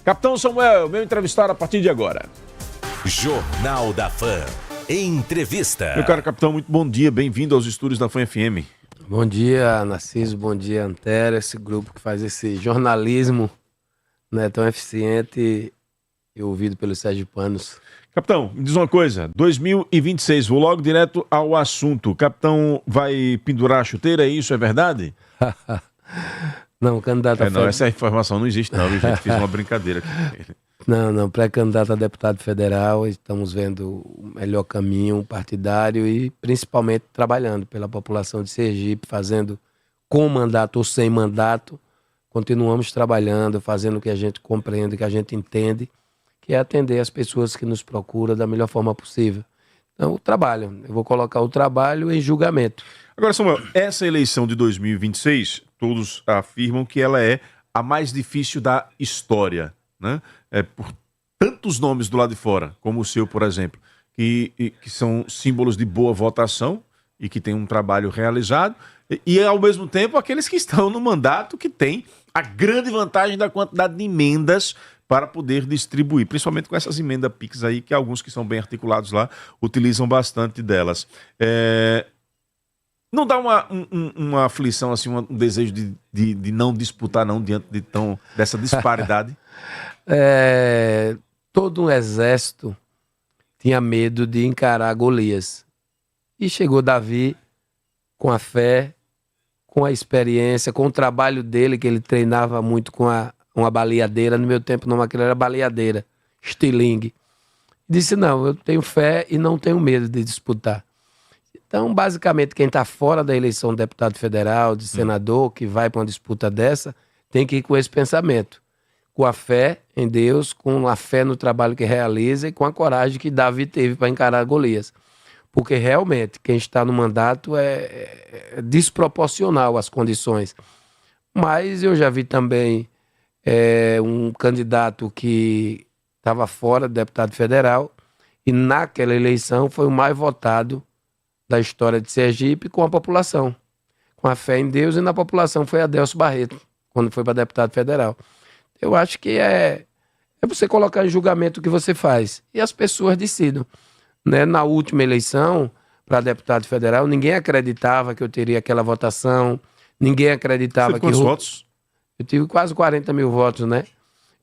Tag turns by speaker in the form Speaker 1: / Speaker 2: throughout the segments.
Speaker 1: Capitão Samuel, meu entrevistado a partir de agora.
Speaker 2: Jornal da Fã. Entrevista.
Speaker 1: Meu caro capitão, muito bom dia. Bem-vindo aos estúdios da Fã FM.
Speaker 3: Bom dia, Narciso. Bom dia, Antero. Esse grupo que faz esse jornalismo, né, tão eficiente e ouvido pelos sergipanos.
Speaker 1: Capitão, me diz uma coisa. 2026, vou logo direto ao assunto. O capitão vai pendurar a chuteira, isso é verdade?
Speaker 3: Não, candidato a
Speaker 1: Não, essa informação não existe não, a gente fez uma brincadeira aqui.
Speaker 3: Não, pré-candidato a deputado federal, estamos vendo o melhor caminho partidário e principalmente trabalhando pela população de Sergipe, fazendo com mandato ou sem mandato, continuamos trabalhando, fazendo o que a gente compreende, o que a gente entende, que é atender as pessoas que nos procuram da melhor forma possível. Então, o trabalho, eu vou colocar o trabalho em julgamento.
Speaker 1: Agora, Samuel, essa eleição de 2026, todos afirmam que ela é a mais difícil da história, né? Por tantos nomes do lado de fora, como o seu, por exemplo, que são símbolos de boa votação e que tem um trabalho realizado, e ao mesmo tempo aqueles que estão no mandato que tem a grande vantagem da quantidade de emendas para poder distribuir, principalmente com essas emendas PIX aí, que alguns que são bem articulados lá utilizam bastante delas. Não dá uma aflição, assim, um desejo de não disputar não diante dessa disparidade?
Speaker 3: Todo um exército tinha medo de encarar Golias. E chegou Davi com a fé, com a experiência, com o trabalho dele, que ele treinava muito com uma baleadeira. No meu tempo, não, aquilo era baleadeira, estilingue. Disse, não, eu tenho fé e não tenho medo de disputar. Então, basicamente, quem está fora da eleição de deputado federal, de senador, que vai para uma disputa dessa, tem que ir com esse pensamento. Com a fé em Deus, com a fé no trabalho que realiza e com a coragem que Davi teve para encarar Golias. Porque realmente quem está no mandato é desproporcional às condições. Mas eu já vi também um candidato que estava fora de deputado federal e naquela eleição foi o mais votado da história de Sergipe com a população. Com a fé em Deus e na população foi Adelso Barreto, quando foi para deputado federal. Eu acho que é você colocar em julgamento o que você faz. E as pessoas decidam. Né? Na última eleição, para deputado federal, ninguém acreditava que eu teria aquela votação. Ninguém acreditava que...
Speaker 1: Quantos votos?
Speaker 3: Eu tive quase 40 mil votos, né?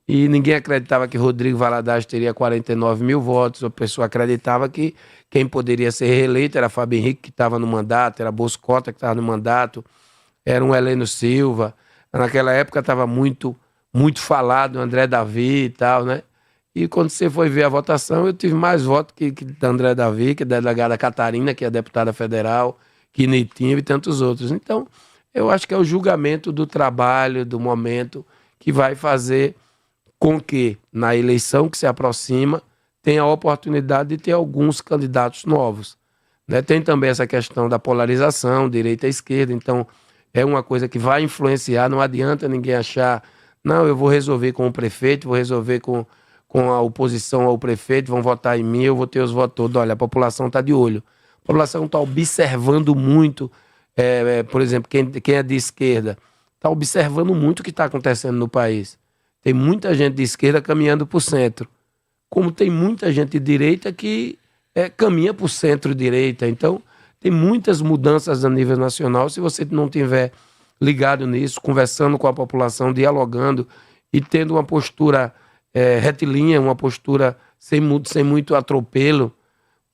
Speaker 3: E ninguém acreditava que Rodrigo Valadares teria 49 mil votos. A pessoa acreditava que quem poderia ser reeleito era Fábio Henrique, que estava no mandato, era Boscota, que estava no mandato, era um Heleno Silva. Naquela época estava muito falado, André Davi e tal, né? E quando você foi ver a votação, eu tive mais votos que da André Davi, que da delegada Catarina, que é deputada federal, que Nitinho e tantos outros. Então, eu acho que é o julgamento do trabalho, do momento, que vai fazer com que, na eleição que se aproxima, tenha a oportunidade de ter alguns candidatos novos. Né? Tem também essa questão da polarização, direita e esquerda, então é uma coisa que vai influenciar, não adianta ninguém achar... Não, eu vou resolver com o prefeito, vou resolver com a oposição ao prefeito, vão votar em mim, eu vou ter os votos todos. Olha, a população está de olho. A população está observando muito, por exemplo, quem é de esquerda, está observando muito o que está acontecendo no país. Tem muita gente de esquerda caminhando para o centro, como tem muita gente de direita que caminha para o centro-direita. Então, tem muitas mudanças a nível nacional. Se você não tiver ligado nisso, conversando com a população, dialogando e tendo uma postura retilínea, uma postura sem muito atropelo.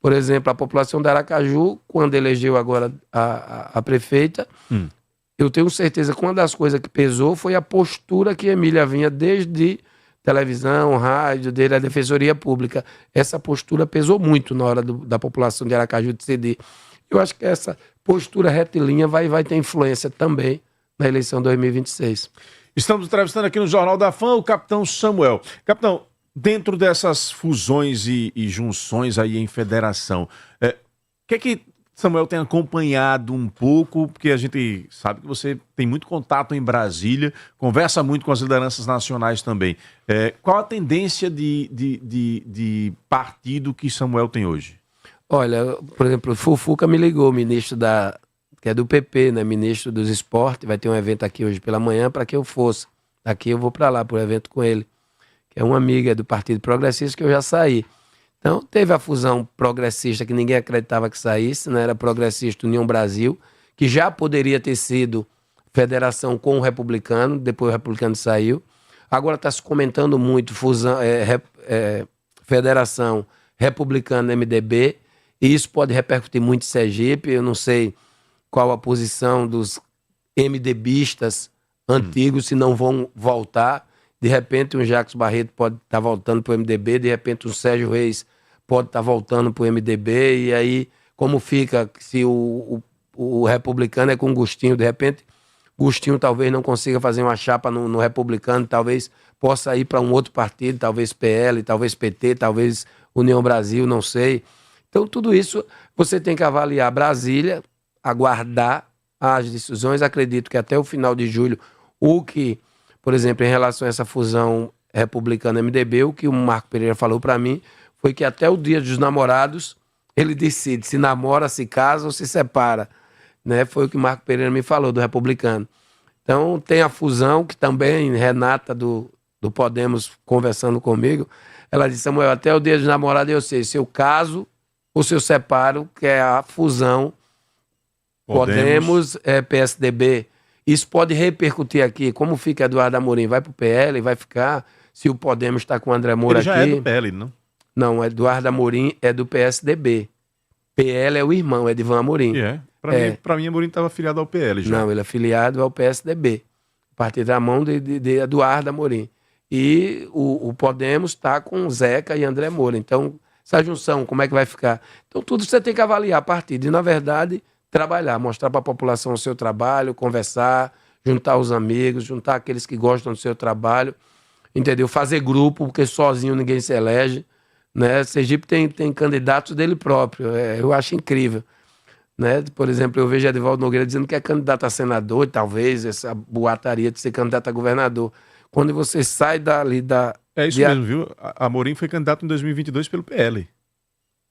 Speaker 3: Por exemplo, a população de Aracaju, quando elegeu agora a prefeita, eu tenho certeza que uma das coisas que pesou foi a postura que Emília vinha desde televisão, rádio, desde a Defensoria Pública. Essa postura pesou muito na hora da população de Aracaju decidir. Eu acho que essa postura retilínea vai ter influência também na eleição 2026.
Speaker 1: Estamos entrevistando aqui no Jornal da Fã o capitão Samuel. Capitão, dentro dessas fusões e junções aí em federação, o que Samuel tem acompanhado um pouco? Porque a gente sabe que você tem muito contato em Brasília, conversa muito com as lideranças nacionais também. Qual a tendência de partido que Samuel tem hoje?
Speaker 3: Olha, por exemplo, o Fufuca me ligou, ministro que é do PP, né, ministro dos esportes, vai ter um evento aqui hoje pela manhã para que eu fosse. Daqui eu vou para lá, para o evento com ele, que é uma amiga do Partido Progressista, que eu já saí. Então, teve a fusão progressista, que ninguém acreditava que saísse, né? Era Progressista União Brasil, que já poderia ter sido federação com o Republicano, depois o Republicano saiu. Agora está se comentando muito fusão, Federação Republicano-MDB, e isso pode repercutir muito em Sergipe. Eu não sei qual a posição dos MDBistas antigos, se não vão voltar. De repente, um Jacques Barreto pode estar voltando para o MDB, de repente, um Sérgio Reis pode estar voltando para o MDB, e aí, como fica se o Republicano é com Gustinho, de repente, Gustinho talvez não consiga fazer uma chapa no Republicano, talvez possa ir para um outro partido, talvez PL, talvez PT, talvez União Brasil, não sei. Então, tudo isso você tem que avaliar Brasília, aguardar as decisões. Acredito que até o final de julho, por exemplo, em relação a essa fusão republicana-MDB, o que o Marco Pereira falou para mim foi que até o dia dos namorados ele decide se namora, se casa ou se separa. Né? Foi o que o Marco Pereira me falou, do Republicano. Então, tem a fusão, que também Renata do Podemos conversando comigo, ela disse: Samuel, até o dia dos namorados eu sei se eu caso ou se eu separo, que é a fusão Podemos PSDB. Isso pode repercutir aqui. Como fica Eduardo Amorim? Vai para o PL? Vai ficar? Se o Podemos está com o André Moura aqui...
Speaker 1: Ele já é do PL, não?
Speaker 3: Não, Eduardo Amorim é do PSDB. PL é o irmão, é de Ivan Amorim.
Speaker 1: Para mim, Amorim estava afiliado ao PL já.
Speaker 3: Não, ele é afiliado ao PSDB. Partido da mão de Eduardo Amorim. E o Podemos está com Zeca e André Moura. Então, essa junção, como é que vai ficar? Então, tudo você tem que avaliar a partido. E, na verdade, trabalhar, mostrar para a população o seu trabalho, conversar, juntar os amigos, juntar aqueles que gostam do seu trabalho, entendeu? Fazer grupo, porque sozinho ninguém se elege, né? Sergipe tem candidatos dele próprio, eu acho incrível, né? Por exemplo, eu vejo Edivaldo Nogueira dizendo que é candidato a senador, talvez essa boataria de ser candidato a governador. Quando você sai dali da...
Speaker 1: É isso mesmo, viu? Amorim foi candidato em 2022 pelo PL.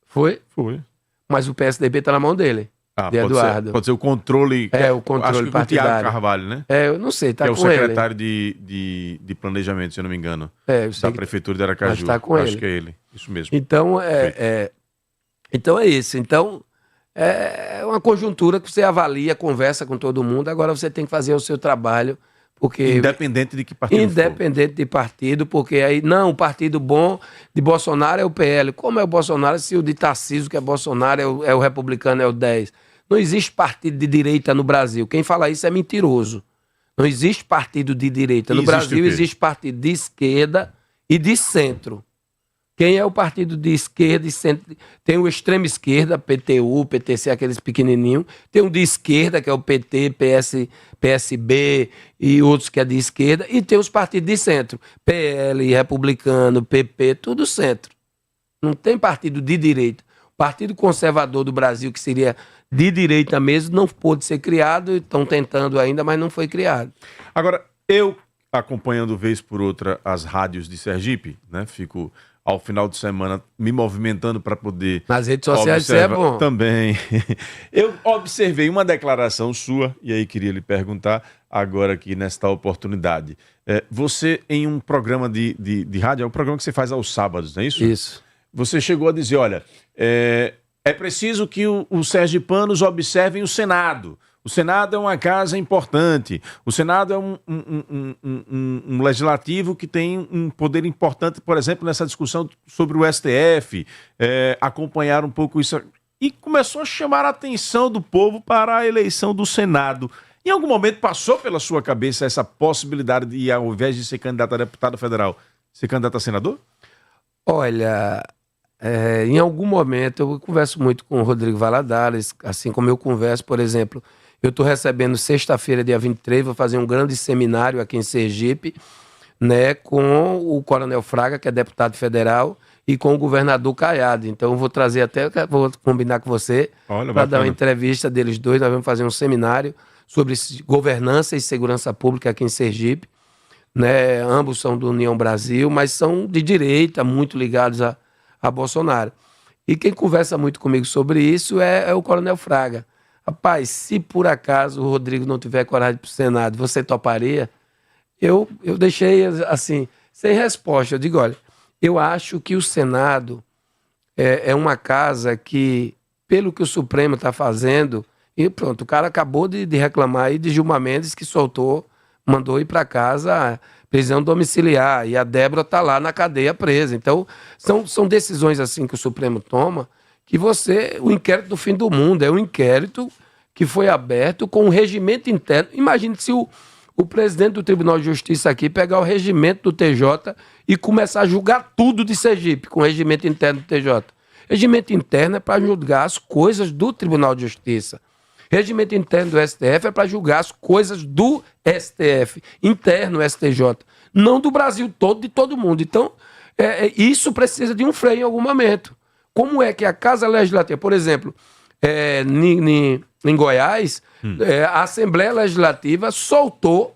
Speaker 3: Foi?
Speaker 1: Foi.
Speaker 3: Mas o PSDB está na mão dele. De Eduardo.
Speaker 1: Pode ser o controle.
Speaker 3: O controle
Speaker 1: acho que
Speaker 3: partidário.
Speaker 1: O Thiago Carvalho, né?
Speaker 3: Eu não sei, tá
Speaker 1: que é o
Speaker 3: com ele.
Speaker 1: secretário de planejamento, se eu não me engano.
Speaker 3: Eu sei
Speaker 1: da prefeitura de Aracaju.
Speaker 3: Mas tá com
Speaker 1: acho
Speaker 3: ele.
Speaker 1: que é ele. Isso mesmo.
Speaker 3: Então, então é isso. Então, é uma conjuntura que você avalia, conversa com todo mundo. Agora você tem que fazer o seu trabalho. Porque,
Speaker 1: independente de que partido
Speaker 3: Independente de partido, porque aí, não, o partido bom de Bolsonaro é o PL. Como é o Bolsonaro, se o de Tarcísio, que é Bolsonaro, é o republicano, é o 10? Não existe partido de direita no Brasil. Quem fala isso é mentiroso. Não existe partido de direita. No Brasil existe partido de esquerda e de centro. Quem é o partido de esquerda e centro? Tem o extrema esquerda, PTU, PTC, aqueles pequenininhos. Tem um de esquerda, que é o PT, PSB e outros que é de esquerda. E tem os partidos de centro. PL, Republicano, PP, tudo centro. Não tem partido de direita. O Partido Conservador do Brasil, que seria de direita mesmo, não pôde ser criado. Estão tentando ainda, mas não foi criado.
Speaker 1: Agora, eu acompanhando vez por outra as rádios de Sergipe, né? Fico... ao final de semana, me movimentando para poder...
Speaker 3: Nas redes sociais isso é bom.
Speaker 1: Também. Eu observei uma declaração sua, e aí queria lhe perguntar agora aqui nesta oportunidade. Você, em um programa de rádio, é um programa que você faz aos sábados, não é isso?
Speaker 3: Isso.
Speaker 1: Você chegou a dizer, olha, é preciso que os sergipanos observem o Senado. O Senado é uma casa importante. O Senado é um legislativo que tem um poder importante, por exemplo, nessa discussão sobre o STF, acompanhar um pouco isso. E começou a chamar a atenção do povo para a eleição do Senado. Em algum momento passou pela sua cabeça essa possibilidade de, ao invés de ser candidato a deputado federal, ser candidato a senador?
Speaker 3: Olha, em algum momento eu converso muito com o Rodrigo Valadares, assim como eu converso, por exemplo... Eu estou recebendo sexta-feira, dia 23, vou fazer um grande seminário aqui em Sergipe, né, com o Coronel Fraga, que é deputado federal, e com o governador Caiado. Então, eu vou trazer até, vou combinar com você, para dar uma entrevista deles dois. Nós vamos fazer um seminário sobre governança e segurança pública aqui em Sergipe. Né? Ambos são do União Brasil, mas são de direita, muito ligados a Bolsonaro. E quem conversa muito comigo sobre isso é o Coronel Fraga. Rapaz, se por acaso o Rodrigo não tiver coragem para o Senado, você toparia? Eu deixei, assim, sem resposta. Eu digo, olha, eu acho que o Senado é uma casa que, pelo que o Supremo está fazendo, e pronto, o cara acabou de reclamar aí de Gilmar Mendes, que mandou ir para casa prisão domiciliar, e a Débora está lá na cadeia presa. Então, são decisões assim que o Supremo toma, que o inquérito do fim do mundo, é um inquérito que foi aberto com um regimento interno. Imagine se o presidente do Tribunal de Justiça aqui pegar o regimento do TJ e começar a julgar tudo de Sergipe com o regimento interno do TJ. Regimento interno é para julgar as coisas do Tribunal de Justiça. Regimento interno do STF é para julgar as coisas do STF, interno STJ, não do Brasil todo, de todo mundo. Então, isso precisa de um freio em algum momento. Como é que a Casa Legislativa, por exemplo, em Goiás, a Assembleia Legislativa soltou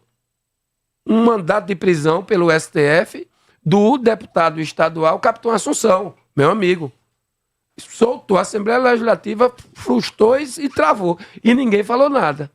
Speaker 3: um mandato de prisão pelo STF do deputado estadual Capitão Assunção, meu amigo. Soltou, a Assembleia Legislativa frustrou e travou. E ninguém falou nada.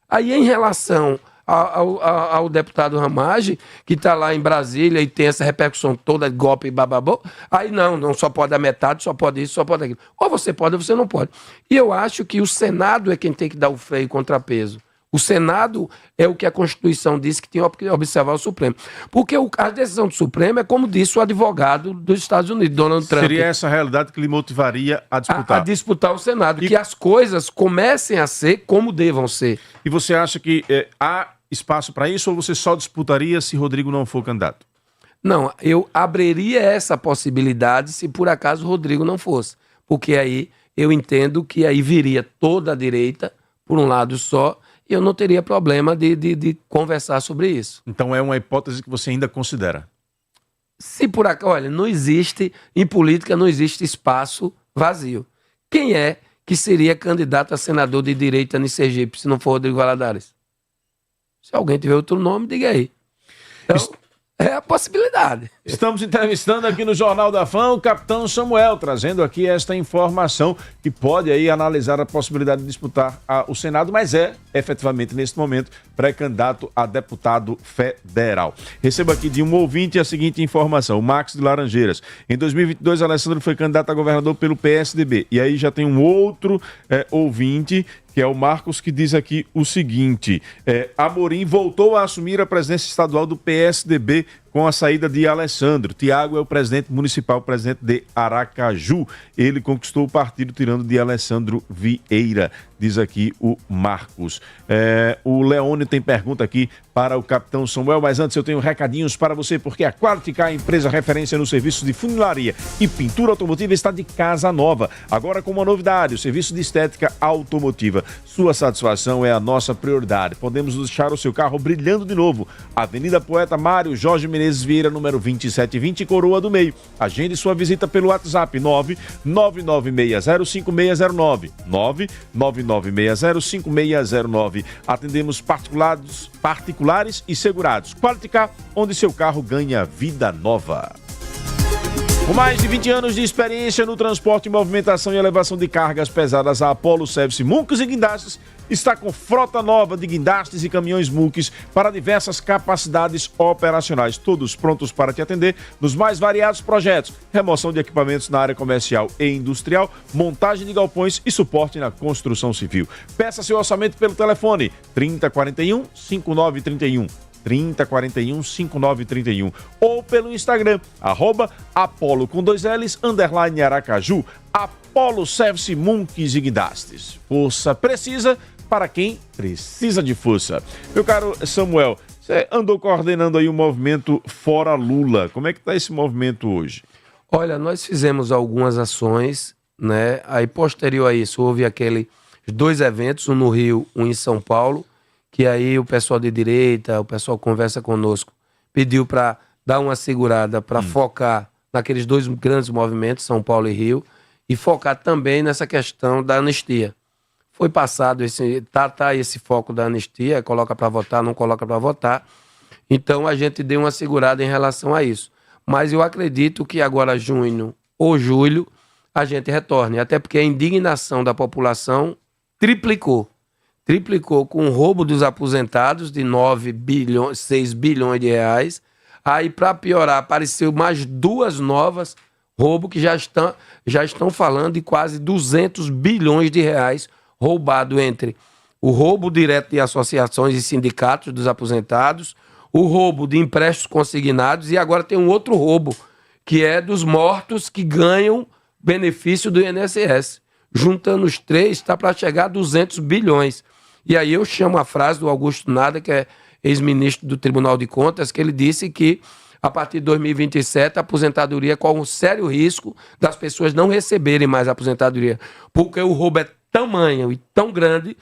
Speaker 3: Aí, em relação ao deputado Ramage, que está lá em Brasília e tem essa repercussão toda de golpe e bababô, aí não só pode a metade, só pode isso, só pode aquilo. Ou você pode ou você não pode. E eu acho que o Senado é quem tem que dar o freio e contrapeso. O Senado é o que a Constituição diz que tem que observar o Supremo. Porque a decisão do Supremo é como disse o advogado dos Estados Unidos, Donald Trump.
Speaker 1: Seria essa a realidade que lhe motivaria a disputar?
Speaker 3: A disputar o Senado. Que as coisas comecem a ser como devam ser.
Speaker 1: E você acha que há espaço para isso ou você só disputaria se Rodrigo não for candidato?
Speaker 3: Não, eu abriria essa possibilidade se por acaso Rodrigo não fosse. Porque aí eu entendo que aí viria toda a direita por um lado só, e eu não teria problema de conversar sobre isso.
Speaker 1: Então é uma hipótese que você ainda considera?
Speaker 3: Se por acaso, olha, em política não existe espaço vazio. Quem é que seria candidato a senador de direita em Sergipe, se não for Rodrigo Valadares? Se alguém tiver outro nome, diga aí. Então, é a possibilidade.
Speaker 1: Estamos entrevistando aqui no Jornal da Fã o capitão Samuel, trazendo aqui esta informação que pode aí analisar a possibilidade de disputar o Senado, mas efetivamente, neste momento, pré-candidato a deputado federal. Recebo aqui de um ouvinte a seguinte informação, o Max de Laranjeiras. Em 2022, Alessandro foi candidato a governador pelo PSDB. E aí já tem um outro ouvinte, que é o Marcos, que diz aqui o seguinte: Amorim voltou a assumir a presidência estadual do PSDB com a saída de Alessandro. Tiago é o presidente municipal, presidente de Aracaju. Ele conquistou o partido tirando de Alessandro Vieira, diz aqui o Marcos. O Leônio tem pergunta aqui para o capitão Samuel, mas antes eu tenho recadinhos para você, porque a Qualificar, empresa referência no serviço de funilaria e pintura automotiva, está de casa nova. Agora com uma novidade, o serviço de estética automotiva. Sua satisfação é a nossa prioridade. Podemos deixar o seu carro brilhando de novo. Avenida Poeta Mário Jorge Menezes Vieira, número 2720, Coroa do Meio. Agende sua visita pelo WhatsApp 999605609. 999605609. Atendemos particulares e segurados. Qualificar, onde seu carro ganha vida nova. Com mais de 20 anos de experiência no transporte, movimentação e elevação de cargas pesadas, a Apollo Service Muques e Guindastes está com frota nova de guindastes e caminhões Muques para diversas capacidades operacionais, todos prontos para te atender nos mais variados projetos: remoção de equipamentos na área comercial e industrial, montagem de galpões e suporte na construção civil. Peça seu orçamento pelo telefone 3041-5931. 3041-5931 ou pelo Instagram, @Apollo com 2 L's, _Aracaju, Apollo Service Muques e Guindastes. Força precisa para quem precisa de força. Meu caro Samuel, você andou coordenando aí o movimento Fora Lula. Como é que está esse movimento hoje?
Speaker 3: Olha, nós fizemos algumas ações, né? Aí posterior a isso houve aqueles 2 eventos, um no Rio, um em São Paulo, que aí o pessoal de direita, o pessoal conversa conosco, pediu para dar uma segurada, para focar naqueles 2 grandes movimentos, São Paulo e Rio, e focar também nessa questão da anistia. Foi passado esse foco da anistia, coloca para votar, não coloca para votar. Então a gente deu uma segurada em relação a isso. Mas eu acredito que agora, junho ou julho, a gente retorne, até porque a indignação da população triplicou com o roubo dos aposentados de 6 bilhões de reais, Aí, para piorar, apareceu mais 2 novas roubo que já estão falando de quase 200 bilhões de reais roubado entre o roubo direto de associações e sindicatos dos aposentados, o roubo de empréstimos consignados e agora tem um outro roubo, que é dos mortos que ganham benefício do INSS. Juntando os 3, está para chegar a 200 bilhões. E aí eu chamo a frase do Augusto Nada, que é ex-ministro do Tribunal de Contas, que ele disse que a partir de 2027, a aposentadoria corre um sério risco das pessoas não receberem mais a aposentadoria, porque o roubo é tamanho e tão grande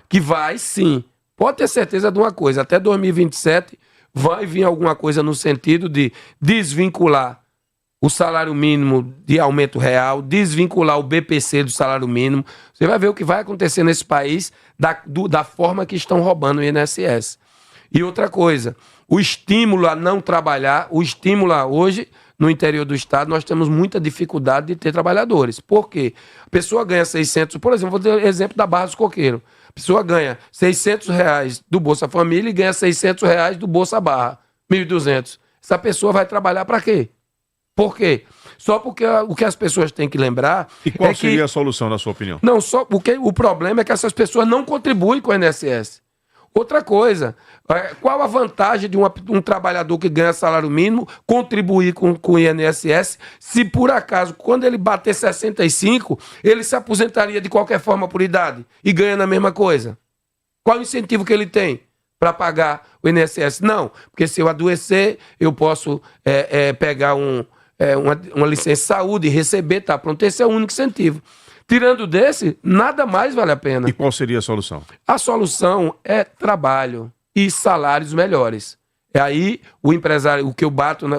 Speaker 3: que vai, sim, pode ter certeza de uma coisa, até 2027 vai vir alguma coisa no sentido de desvincular o salário mínimo de aumento real, desvincular o BPC do salário mínimo. Você vai ver o que vai acontecer nesse país da forma que estão roubando o INSS. E outra coisa, o estímulo a não trabalhar, o estímulo a hoje, no interior do estado, nós temos muita dificuldade de ter trabalhadores. Por quê? A pessoa ganha 600, por exemplo, vou dar o exemplo da Barra dos Coqueiros. A pessoa ganha R$600 do Bolsa Família e ganha R$600 do Bolsa Barra, 1.200. Essa pessoa vai trabalhar para quê? Por quê? Só porque o que as pessoas têm que lembrar...
Speaker 1: E qual seria a solução, na sua opinião?
Speaker 3: Não, só porque o problema é que essas pessoas não contribuem com o INSS. Outra coisa, qual a vantagem de um trabalhador que ganha salário mínimo contribuir com o INSS se por acaso, quando ele bater 65, ele se aposentaria de qualquer forma por idade e ganha a mesma coisa? Qual o incentivo que ele tem para pagar o INSS? Não, porque se eu adoecer, eu posso pegar uma licença de saúde e receber, tá pronto. Esse é o único incentivo. Tirando desse, nada mais vale a pena.
Speaker 1: E qual seria a solução?
Speaker 3: A solução é trabalho e salários melhores. E aí, o empresário, o que eu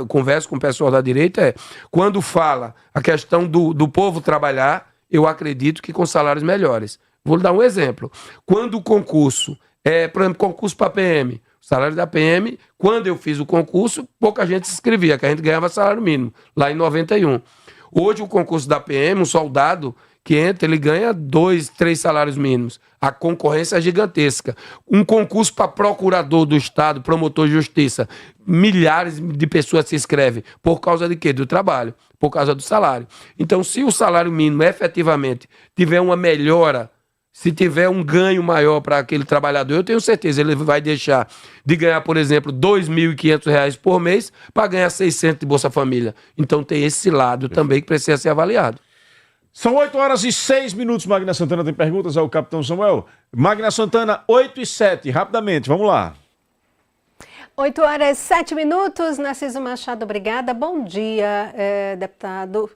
Speaker 3: converso com o pessoal da direita é, quando fala a questão do povo trabalhar, eu acredito que com salários melhores. Vou dar um exemplo. Quando o concurso, por exemplo, concurso para PM, o salário da PM, quando eu fiz o concurso, pouca gente se inscrevia, que a gente ganhava salário mínimo, lá em 91. Hoje, o concurso da PM, um soldado que entra, ele ganha 2, 3 salários mínimos. A concorrência é gigantesca. Um concurso para procurador do Estado, promotor de justiça, milhares de pessoas se inscrevem. Por causa de quê? Do trabalho, por causa do salário. Então, se o salário mínimo efetivamente tiver uma melhora, se tiver um ganho maior para aquele trabalhador, eu tenho certeza, ele vai deixar de ganhar, por exemplo, R$ 2.500 por mês para ganhar 600 de Bolsa Família. Então, tem esse lado também que precisa ser avaliado.
Speaker 1: São 8h06, Magna Santana tem perguntas ao Capitão Samuel. Magna Santana, 8h07, rapidamente, vamos lá.
Speaker 4: 8h07, Narciso Machado, obrigada. Bom dia, deputado,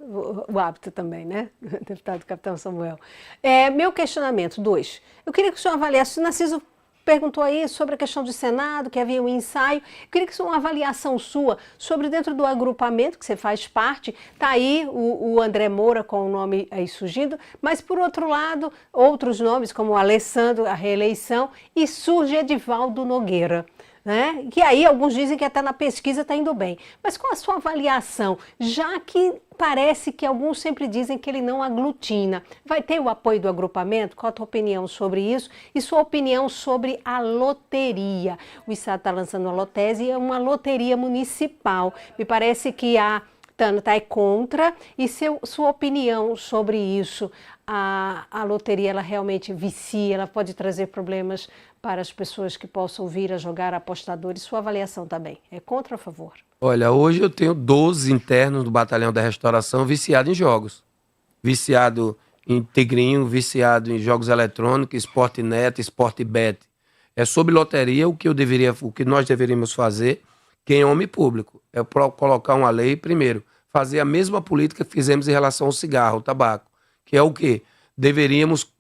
Speaker 4: o hábito também, né? Deputado Capitão Samuel. Meu questionamento, 2. Eu queria que o senhor avaliasse, o Narciso perguntou aí sobre a questão do Senado, que havia um ensaio. Eu queria que uma avaliação sua sobre dentro do agrupamento que você faz parte. Está aí o André Moura com o nome aí surgindo, mas por outro lado, outros nomes como o Alessandro, a reeleição, e surge Edivaldo Nogueira, né? Que aí alguns dizem que até na pesquisa está indo bem. Mas qual a sua avaliação? Já que parece que alguns sempre dizem que ele não aglutina. Vai ter o apoio do agrupamento? Qual a tua opinião sobre isso? E sua opinião sobre a loteria? O Estado está lançando a Lotese, é uma loteria municipal. Me parece que a Tânia está contra. E sua opinião sobre isso? A loteria, ela realmente vicia, ela pode trazer problemas para as pessoas que possam vir a jogar, apostadores. Sua avaliação também. É contra ou a favor?
Speaker 3: Olha, hoje eu tenho 12 internos do Batalhão da Restauração viciados em jogos. Viciado em Tigrinho, viciado em jogos eletrônicos, Sportnet, Sportbet. É sobre loteria o que nós deveríamos fazer, quem é homem público, é colocar uma lei, primeiro, fazer a mesma política que fizemos em relação ao cigarro, ao tabaco, que é o quê? Deveríamos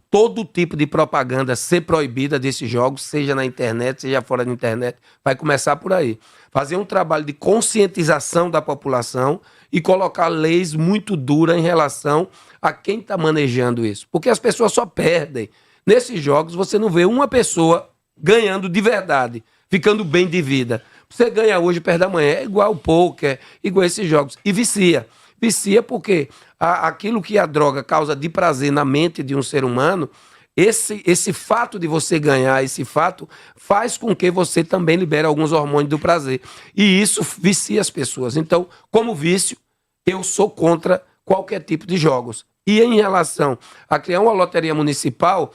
Speaker 3: todo tipo de propaganda ser proibida desses jogos, seja na internet, seja fora da internet, vai começar por aí. Fazer um trabalho de conscientização da população e colocar leis muito duras em relação a quem está manejando isso. Porque as pessoas só perdem. Nesses jogos você não vê uma pessoa ganhando de verdade, ficando bem de vida. Você ganha hoje, perde amanhã. É igual o pôquer, igual esses jogos. E vicia. Vicia porque aquilo que a droga causa de prazer na mente de um ser humano esse fato de você ganhar, esse fato faz com que você também libere alguns hormônios do prazer. E isso vicia as pessoas. Então, como vício, eu sou contra qualquer tipo de jogos. E em relação a criar uma loteria municipal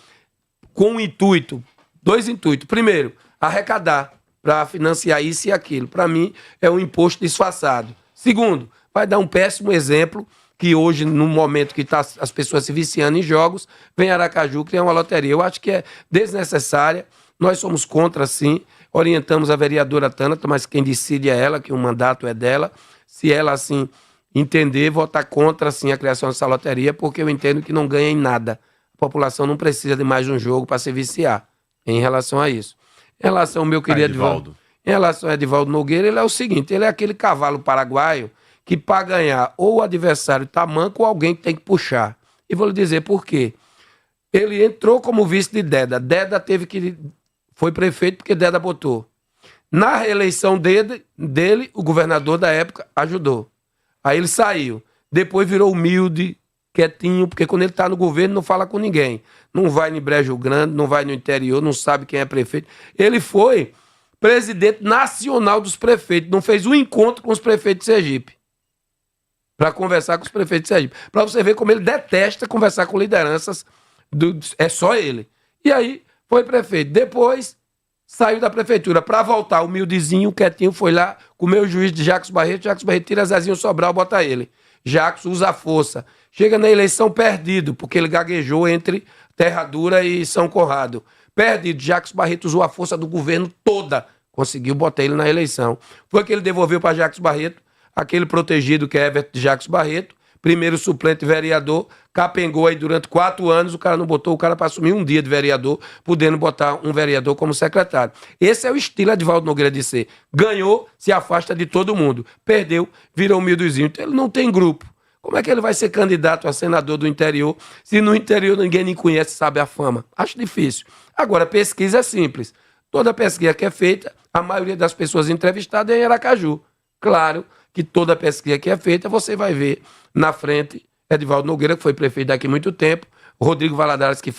Speaker 3: com um intuito, 2 intuitos. Primeiro, arrecadar para financiar isso e aquilo. Para mim, é um imposto disfarçado. Segundo, vai dar um péssimo exemplo que hoje, no momento que tá as pessoas se viciando em jogos, vem Aracaju criar uma loteria. Eu acho que é desnecessária. Nós somos contra, sim. Orientamos a vereadora Tânato, mas quem decide é ela, que o mandato é dela. Se ela, assim, entender, votar contra, sim, a criação dessa loteria, porque eu entendo que não ganha em nada. A população não precisa de mais um jogo para se viciar em relação a isso. Em relação ao meu querido Edivaldo. Em relação ao Edivaldo Nogueira, ele é o seguinte, ele é aquele cavalo paraguaio que para ganhar ou o adversário tá manco ou alguém que tem que puxar. E vou lhe dizer por quê. Ele entrou como vice de Deda. Deda foi prefeito porque Deda botou. Na reeleição dele, o governador da época ajudou. Aí ele saiu. Depois virou humilde, quietinho, porque quando ele está no governo não fala com ninguém. Não vai no Brejo Grande, não vai no interior, não sabe quem é prefeito. Ele foi presidente nacional dos prefeitos, não fez um encontro com os prefeitos de Sergipe. Para conversar com os prefeitos de Sergipe. Para você ver como ele detesta conversar com lideranças, é só ele. E aí foi prefeito. Depois saiu da prefeitura para voltar, humildezinho, quietinho, foi lá, comeu o juiz de Jacques Barreto tira Zezinho Sobral, bota ele. Jacques usa a força. Chega na eleição perdido, porque ele gaguejou entre Terra Dura e São Conrado. Perdido, Jacques Barreto usou a força do governo toda, conseguiu botar ele na eleição. Foi que ele devolveu para Jacques Barreto, aquele protegido que é Everton de Jacques Barreto, primeiro suplente vereador, capengou aí durante 4 anos, o cara não botou o cara para assumir um dia de vereador, podendo botar um vereador como secretário. Esse é o estilo Edivaldo Nogueira de ser. Ganhou, se afasta de todo mundo. Perdeu, virou humildezinho. Então ele não tem grupo. Como é que ele vai ser candidato a senador do interior, se no interior ninguém nem conhece, sabe a fama? Acho difícil. Agora, pesquisa é simples. Toda pesquisa que é feita, a maioria das pessoas entrevistadas é em Aracaju. Claro que toda pesquisa que é feita, você vai ver na frente Edivaldo Nogueira, que foi prefeito daqui há muito tempo, Rodrigo Valadares, que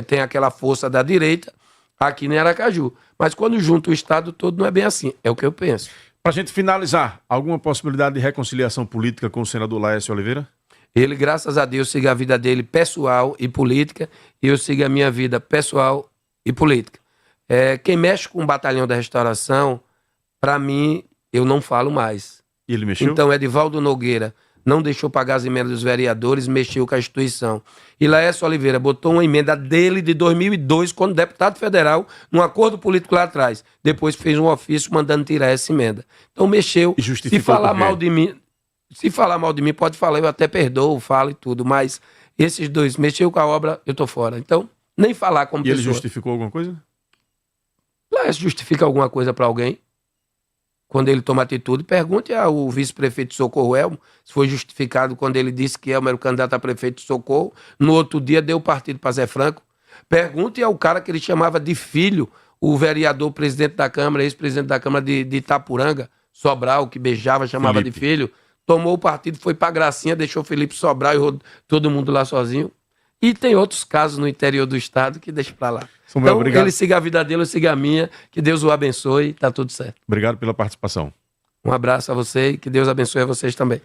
Speaker 3: tem aquela força da direita, aqui em Aracaju. Mas quando junta o estado todo, não é bem assim. É o que eu penso.
Speaker 1: Para a gente finalizar, alguma possibilidade de reconciliação política com o senador Laércio Oliveira?
Speaker 3: Ele, graças a Deus, siga a vida dele pessoal e política, e eu sigo a minha vida pessoal e política. Quem mexe com o batalhão da restauração, para mim, eu não falo mais.
Speaker 1: E ele mexeu?
Speaker 3: Então, Edivaldo Nogueira não deixou pagar as emendas dos vereadores, mexeu com a instituição. E Laércio Oliveira botou uma emenda dele de 2002, quando deputado federal, num acordo político lá atrás. Depois fez um ofício mandando tirar essa emenda. Então, mexeu.
Speaker 1: E justificou
Speaker 3: se falar mal de mim, pode falar, eu até perdoo, falo e tudo, mas esses dois, mexeu com a obra, eu tô fora. Então, nem falar como
Speaker 1: pessoa. E ele
Speaker 3: pessoa.
Speaker 1: justificou alguma coisa?
Speaker 3: Laércio justifica alguma coisa para alguém? Quando ele toma atitude, pergunte ao vice-prefeito de Socorro Elmo se foi justificado quando ele disse que Elmo era o candidato a prefeito de Socorro. No outro dia deu o partido para Zé Franco. Pergunte ao cara que ele chamava de filho, o vereador, presidente da Câmara, ex-presidente da Câmara de Itapuranga, Sobral, que beijava, chamava
Speaker 1: Felipe.
Speaker 3: de filho. Tomou o partido, foi para Gracinha, deixou Felipe Sobral e todo mundo lá sozinho. E tem outros casos no interior do estado que deixa para lá.
Speaker 1: Samuel,
Speaker 3: Então,
Speaker 1: obrigado.
Speaker 3: ele siga a vida dele, eu siga a minha. Que Deus o abençoe, tá tudo certo.
Speaker 1: Obrigado pela participação.
Speaker 3: Um abraço a você e que Deus abençoe a vocês também.